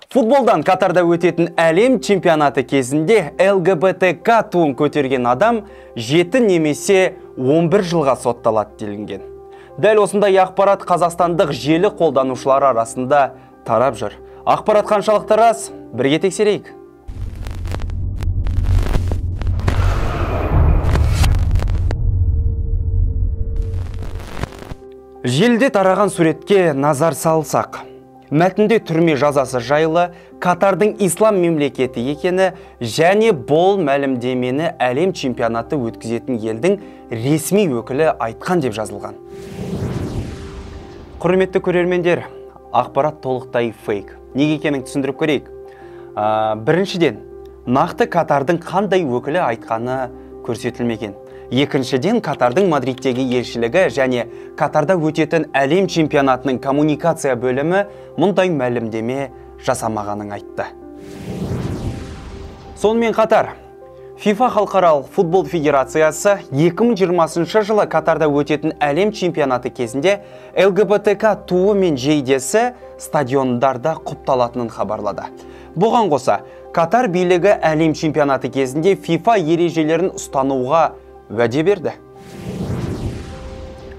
Футболдан Катарда өтетін әлем чемпионаты кезінде ЛГБТК туын көтерген адам 7 немесе 11 жылға сотталады делінген. Дәл осындай ақпарат қазақстандық желі қолданушылары арасында тарап жүр. Ақпарат қаншалықты рас? Бірге тексерейік. Желіде тараған суретке назар салсақ, мәтінде түрме жазасы жайлы Катардың ислам мемлекеті екені және бұл мәлімдемені әлем чемпионаты өткізетін елдің ресми өкілі айтқан деп жазылған. Құрметті көрермендер, ақпарат толықтай фейк. Неге екенін түсіндіріп көрейік. Біріншіден, нақты Катардың қандай өкілі айтқаны көрсетілмеген. Екіншіден, Катардың Мадридтегі елшілігі және Катарда өтетін әлем чемпионатының коммуникация бөлімі мұндай мәлімдеме жасамағанын айтты. Сонымен қатар, FIFA халықаралық футбол федерациясы 2020 жылы Катарда өтетін әлем чемпионаты кезінде ЛГБТК туы мен жейдесі стадиондарда құпталатынын хабарлады. Бұған қоса, Катар билігі әлем чемпионаты кезінде FIFA ережелерін ұстануға уәде берді.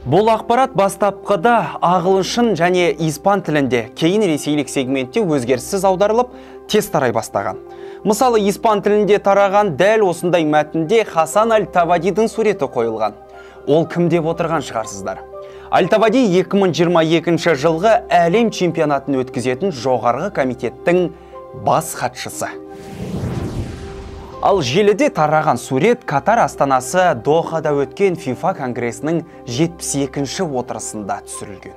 Бұл ақпарат бастапқыда ағылшын және испан тілінде, кейін ресейлік сегментте өзгеріссіз аударылып, тез тарай бастаған. Мысалы, испан тілінде тараған дәл осындай мәтінде Хасан Аль-Тавадидің суреті қойылған. Ол кім деп отырған шығарсыздар? Аль-Тавади 2022 жылғы әлем чемпионатын өткізетін жоғарғы комитеттің бас хатшысы. Ал желіде тараған сурет Катар астанасы Дохада өткен FIFA конгресінің 72-ші отырысында түсірілген.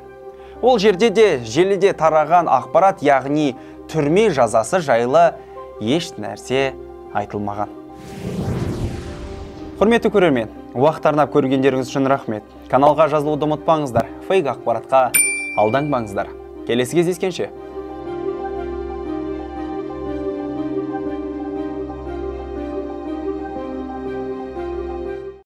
Ол жерде де желіде тараған ақпарат, яғни түрме жазасы жайлы еш нәрсе айтылмаған. Құрметті көрермен, уақыт арнап көргендеріңіз үшін рахмет. Каналға жазылуды ұмытпаңыздар, фейк ақпаратқа алданбаңыздар. Келесі кездескенше.